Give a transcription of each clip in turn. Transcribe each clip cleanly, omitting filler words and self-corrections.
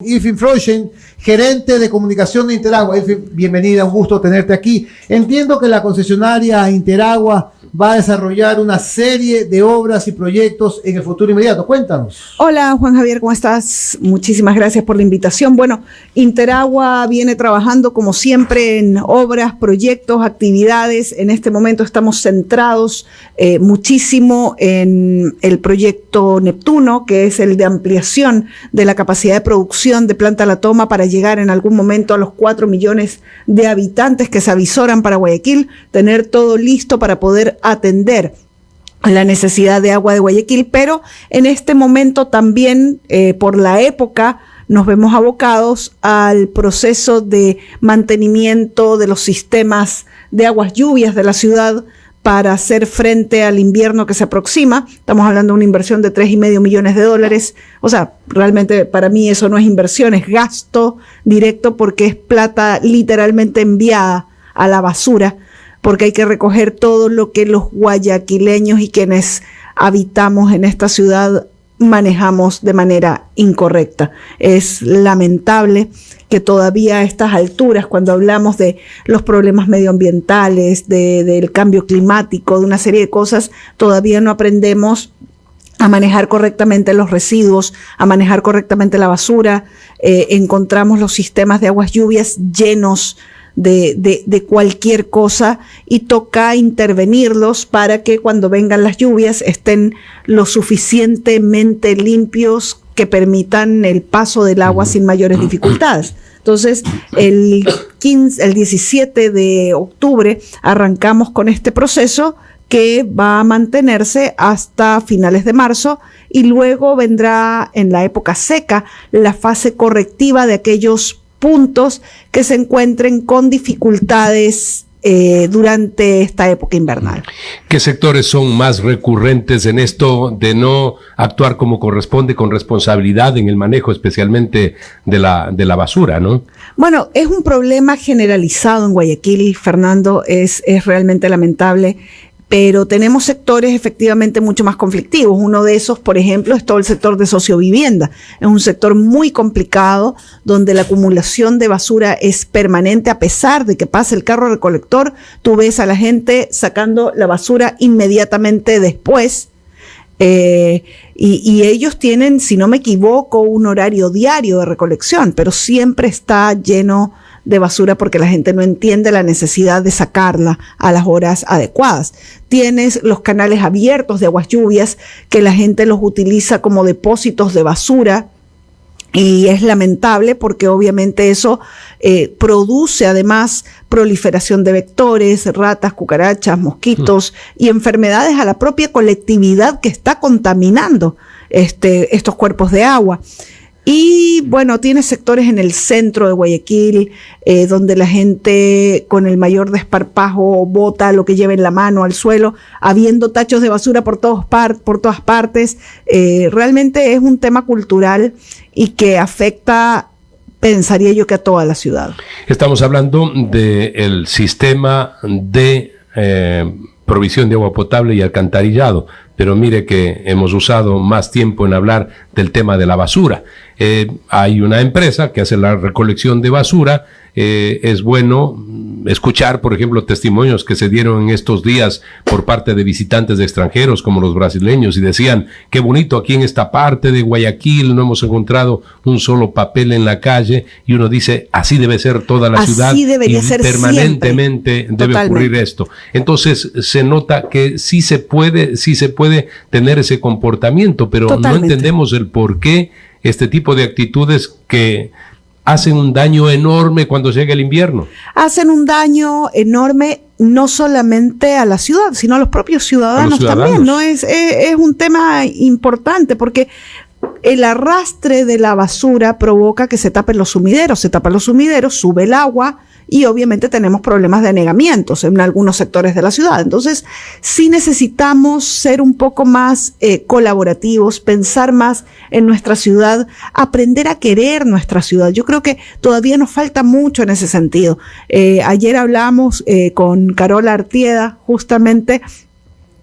Ilfin Freuchen, gerente de comunicación de Interagua. Ilfin, bienvenida, un gusto tenerte aquí. Entiendo que la concesionaria Interagua va a desarrollar una serie de obras y proyectos en el futuro inmediato. Cuéntanos. Hola, Juan Javier, ¿cómo estás? Muchísimas gracias por la invitación. Bueno, Interagua viene trabajando como siempre en obras, proyectos, actividades. En este momento estamos centrados muchísimo en el proyecto Neptuno, que es el de ampliación de la capacidad de producción de Planta La Toma para llegar en algún momento a los 4 millones de habitantes que se avisoran para Guayaquil, tener todo listo para poder atender la necesidad de agua de Guayaquil, pero en este momento también por la época nos vemos abocados al proceso de mantenimiento de los sistemas de aguas lluvias de la ciudad para hacer frente al invierno que se aproxima. Estamos hablando de una inversión de $3.5 millones. O sea, realmente para mí eso no es inversión, es gasto directo porque es plata literalmente enviada a la basura, porque hay que recoger todo lo que los guayaquileños y quienes habitamos en esta ciudad manejamos de manera incorrecta. Es lamentable que todavía a estas alturas, cuando hablamos de los problemas medioambientales, del cambio climático, de una serie de cosas, todavía no aprendemos a manejar correctamente los residuos, a manejar correctamente la basura. Encontramos los sistemas de aguas lluvias llenos de cualquier cosa y toca intervenirlos para que cuando vengan las lluvias estén lo suficientemente limpios que permitan el paso del agua sin mayores dificultades. Entonces, el 17 de octubre arrancamos con este proceso que va a mantenerse hasta finales de marzo y luego vendrá en la época seca la fase correctiva de aquellos puntos que se encuentren con dificultades durante esta época invernal. ¿Qué sectores son más recurrentes en esto de no actuar como corresponde, con responsabilidad en el manejo especialmente de la basura, ¿no? Bueno, es un problema generalizado en Guayaquil, Fernando, es realmente lamentable. Pero tenemos sectores efectivamente mucho más conflictivos. Uno de esos, por ejemplo, es todo el sector de sociovivienda. Es un sector muy complicado donde la acumulación de basura es permanente a pesar de que pase el carro recolector. Tú ves a la gente sacando la basura inmediatamente después. Y ellos tienen, si no me equivoco, un horario diario de recolección, pero siempre está lleno de basura porque la gente no entiende la necesidad de sacarla a las horas adecuadas. Tienes los canales abiertos de aguas lluvias que la gente los utiliza como depósitos de basura y es lamentable porque obviamente eso produce además proliferación de vectores, ratas, cucarachas, mosquitos y enfermedades a la propia colectividad que está contaminando estos cuerpos de agua. Y bueno, tiene sectores en el centro de Guayaquil, donde la gente con el mayor desparpajo bota lo que lleva en la mano al suelo, habiendo tachos de basura por todas partes. Realmente es un tema cultural y que afecta, pensaría yo, que a toda la ciudad. Estamos hablando del sistema de provisión de agua potable y alcantarillado, pero mire que hemos usado más tiempo en hablar del tema de la basura. Hay una empresa que hace la recolección de basura. Es bueno escuchar, por ejemplo, testimonios que se dieron en estos días por parte de visitantes de extranjeros como los brasileños y decían, qué bonito aquí en esta parte de Guayaquil, no hemos encontrado un solo papel en la calle, y uno dice, así debe ser toda la ciudad y permanentemente debe ocurrir esto. Entonces se nota que sí se puede tener ese comportamiento, pero no entendemos el por qué este tipo de actitudes que hacen un daño enorme cuando llega el invierno. Hacen un daño enorme no solamente a la ciudad, sino a los propios ciudadanos también, ¿no? Es un tema importante porque el arrastre de la basura provoca que se tapen los sumideros. Se tapan los sumideros, sube el agua y obviamente tenemos problemas de anegamientos en algunos sectores de la ciudad. Entonces, sí necesitamos ser un poco más colaborativos, pensar más en nuestra ciudad, aprender a querer nuestra ciudad. Yo creo que todavía nos falta mucho en ese sentido. Ayer hablamos con Carola Artieda, justamente,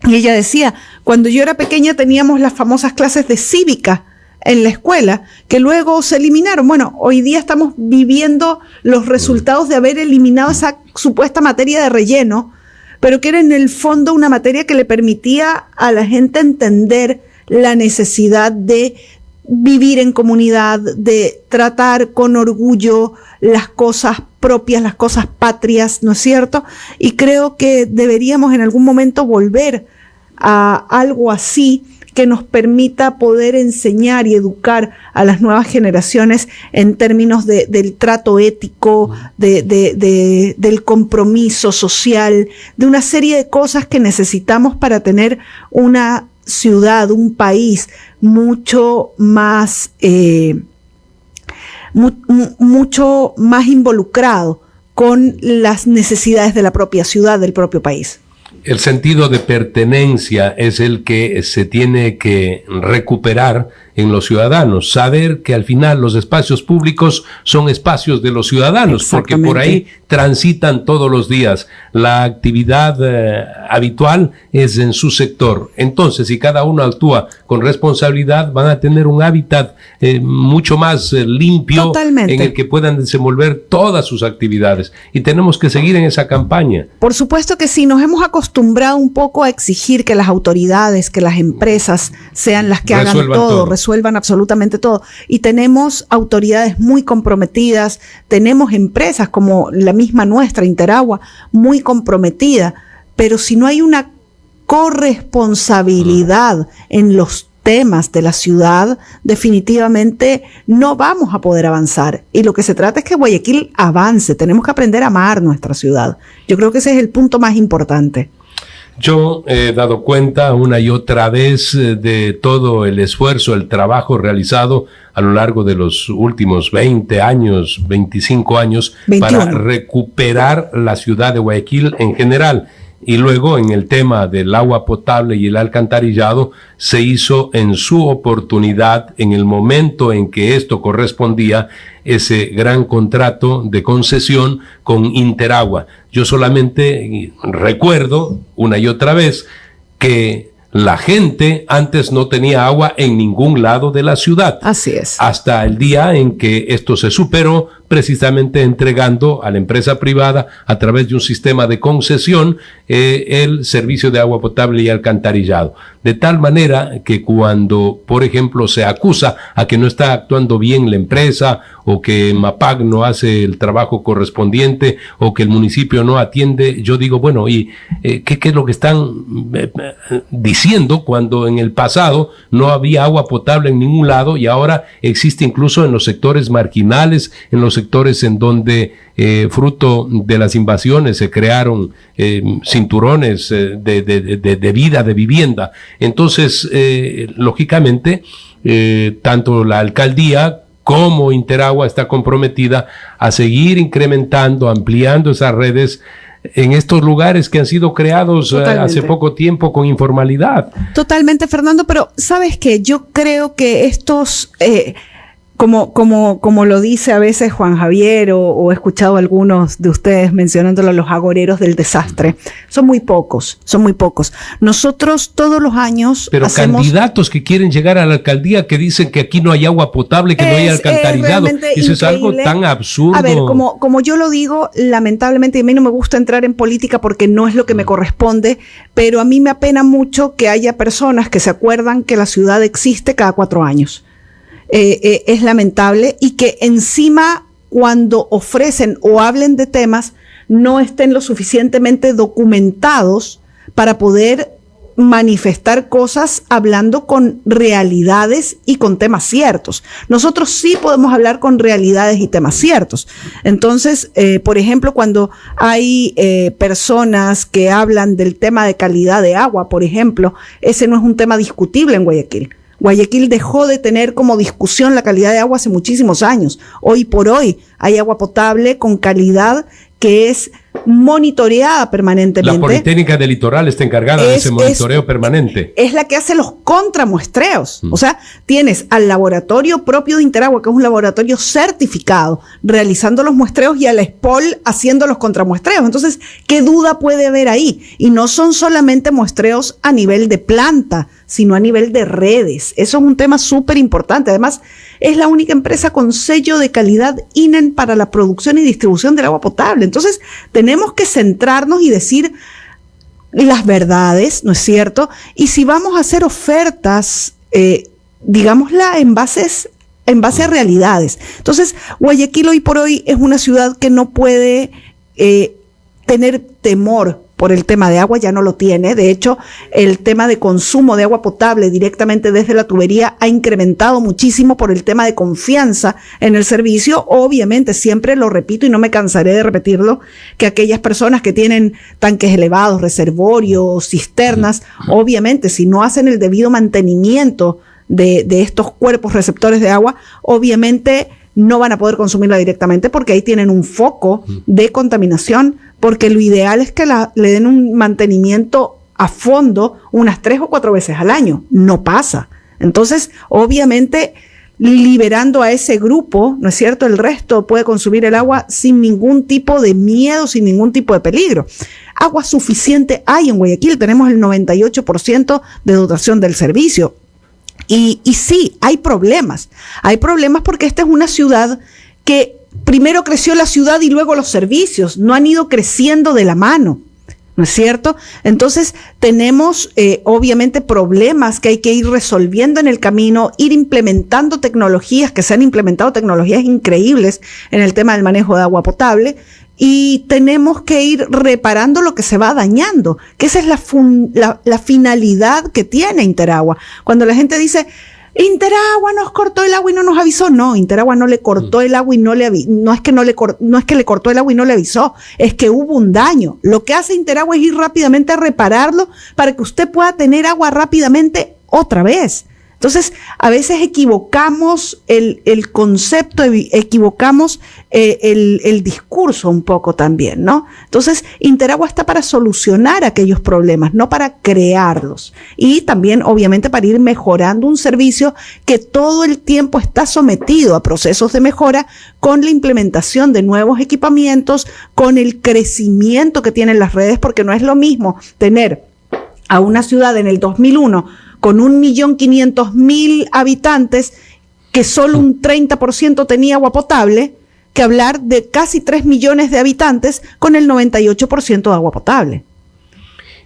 y ella decía, cuando yo era pequeña teníamos las famosas clases de cívica en la escuela, que luego se eliminaron. Bueno, hoy día estamos viviendo los resultados de haber eliminado esa supuesta materia de relleno, pero que era en el fondo una materia que le permitía a la gente entender la necesidad de vivir en comunidad, de tratar con orgullo las cosas propias, las cosas patrias, ¿no es cierto? Y creo que deberíamos en algún momento volver a algo así que nos permita poder enseñar y educar a las nuevas generaciones en términos del trato ético, del compromiso social, de una serie de cosas que necesitamos para tener una ciudad, un país mucho más mucho más involucrado con las necesidades de la propia ciudad, del propio país. El sentido de pertenencia es el que se tiene que recuperar en los ciudadanos, saber que al final los espacios públicos son espacios de los ciudadanos, porque por ahí transitan todos los días. La actividad habitual es en su sector. Entonces, si cada uno actúa con responsabilidad, van a tener un hábitat mucho más limpio. Totalmente. En el que puedan desenvolver todas sus actividades. Y tenemos que seguir en esa campaña. Por supuesto que sí, nos hemos acostumbrado un poco a exigir que las autoridades, que las empresas sean las que hagan todo, resuelvan absolutamente todo. Y tenemos autoridades muy comprometidas, tenemos empresas como la misma nuestra, Interagua, muy comprometida, pero si no hay una corresponsabilidad en los temas de la ciudad, definitivamente no vamos a poder avanzar. Y lo que se trata es que Guayaquil avance, tenemos que aprender a amar nuestra ciudad. Yo creo que ese es el punto más importante. Yo he dado cuenta una y otra vez de todo el esfuerzo, el trabajo realizado a lo largo de los últimos 20 años, 25 años, 21. Para recuperar la ciudad de Guayaquil en general. Y luego en el tema del agua potable y el alcantarillado se hizo en su oportunidad, en el momento en que esto correspondía, ese gran contrato de concesión con Interagua. Yo solamente recuerdo una y otra vez que la gente antes no tenía agua en ningún lado de la ciudad. Así es. Hasta el día en que esto se superó, precisamente entregando a la empresa privada, a través de un sistema de concesión, el servicio de agua potable y alcantarillado. De tal manera que cuando, por ejemplo, se acusa a que no está actuando bien la empresa, o que MAPAC no hace el trabajo correspondiente, o que el municipio no atiende, yo digo, bueno, ¿y qué es lo que están diciendo cuando en el pasado no había agua potable en ningún lado y ahora existe incluso en los sectores marginales, en los sectores en donde fruto de las invasiones se crearon cinturones de vida, de vivienda? Entonces, lógicamente, tanto la alcaldía como Interagua está comprometida a seguir incrementando, ampliando esas redes en estos lugares que han sido creados hace poco tiempo con informalidad. Totalmente, Fernando, pero ¿sabes qué? Yo creo que estos, como lo dice a veces Juan Javier, o he escuchado a algunos de ustedes mencionándolo, los agoreros del desastre, son muy pocos. Nosotros todos los años candidatos que quieren llegar a la alcaldía que dicen que aquí no hay agua potable, que no hay alcantarillado, eso es algo tan absurdo. A ver, como yo lo digo, lamentablemente a mí no me gusta entrar en política porque no es lo que me corresponde, pero a mí me apena mucho que haya personas que se acuerdan que la ciudad existe cada 4 años. Es lamentable, y que encima cuando ofrecen o hablen de temas no estén lo suficientemente documentados para poder manifestar cosas hablando con realidades y con temas ciertos. Nosotros sí podemos hablar con realidades y temas ciertos. Entonces, por ejemplo, cuando hay personas que hablan del tema de calidad de agua, por ejemplo, ese no es un tema discutible en Guayaquil. Guayaquil dejó de tener como discusión la calidad de agua hace muchísimos años. Hoy por hoy hay agua potable con calidad que es monitoreada permanentemente. La Politécnica del Litoral está encargada de ese monitoreo permanente. Es la que hace los contramuestreos. O sea, tienes al laboratorio propio de Interagua, que es un laboratorio certificado, realizando los muestreos, y al SPOL haciendo los contramuestreos. Entonces, ¿qué duda puede haber ahí? Y no son solamente muestreos a nivel de planta, sino a nivel de redes. Eso es un tema súper importante. Además, es la única empresa con sello de calidad INEN para la producción y distribución del agua potable. Entonces, tenemos que centrarnos y decir las verdades, ¿no es cierto? Y si vamos a hacer ofertas, digámosla en base a realidades. Entonces, Guayaquil hoy por hoy es una ciudad que no puede tener temor por el tema de agua, ya no lo tiene. De hecho, el tema de consumo de agua potable directamente desde la tubería ha incrementado muchísimo por el tema de confianza en el servicio. Obviamente, siempre lo repito y no me cansaré de repetirlo, que aquellas personas que tienen tanques elevados, reservorios, cisternas, obviamente, si no hacen el debido mantenimiento de estos cuerpos receptores de agua, obviamente no van a poder consumirla directamente, porque ahí tienen un foco de contaminación, porque lo ideal es que le den un mantenimiento a fondo unas 3 o 4 veces al año. No pasa. Entonces, obviamente, liberando a ese grupo, ¿no es cierto? El resto puede consumir el agua sin ningún tipo de miedo, sin ningún tipo de peligro. Agua suficiente hay en Guayaquil, tenemos el 98% de dotación del servicio. Y sí, hay problemas. Hay problemas porque esta es una ciudad que primero creció la ciudad y luego los servicios. No han ido creciendo de la mano, ¿no es cierto? Entonces tenemos obviamente problemas que hay que ir resolviendo en el camino, ir implementando tecnologías, que se han implementado tecnologías increíbles en el tema del manejo de agua potable. Y tenemos que ir reparando lo que se va dañando, que esa es la finalidad que tiene Interagua. Cuando la gente dice, Interagua nos cortó el agua y no nos avisó. No, Interagua no le cortó el agua y no le avisó. No es que le cortó el agua y no le avisó, es que hubo un daño. Lo que hace Interagua es ir rápidamente a repararlo para que usted pueda tener agua rápidamente otra vez. Entonces, a veces equivocamos el concepto, equivocamos el discurso un poco también, ¿no? Entonces, Interagua está para solucionar aquellos problemas, no para crearlos. Y también, obviamente, para ir mejorando un servicio que todo el tiempo está sometido a procesos de mejora, con la implementación de nuevos equipamientos, con el crecimiento que tienen las redes, porque no es lo mismo tener a una ciudad en el 2001 con 1.500.000 habitantes, que solo un 30% tenía agua potable, que hablar de casi 3 millones de habitantes con el 98% de agua potable.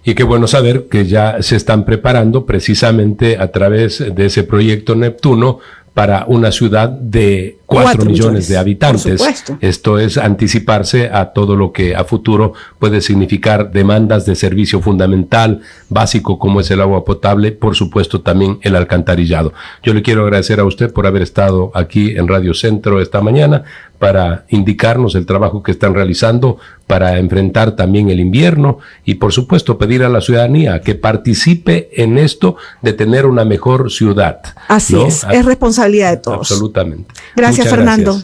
Y qué bueno saber que ya se están preparando precisamente a través de ese proyecto Neptuno para una ciudad de 4 millones de habitantes. Esto es anticiparse a todo lo que a futuro puede significar demandas de servicio fundamental, básico, como es el agua potable, por supuesto también el alcantarillado. Yo le quiero agradecer a usted por haber estado aquí en Radio Centro esta mañana para indicarnos el trabajo que están realizando para enfrentar también el invierno y por supuesto pedir a la ciudadanía que participe en esto de tener una mejor ciudad. Así es responsabilidad de todos. Absolutamente. Gracias, Fernando.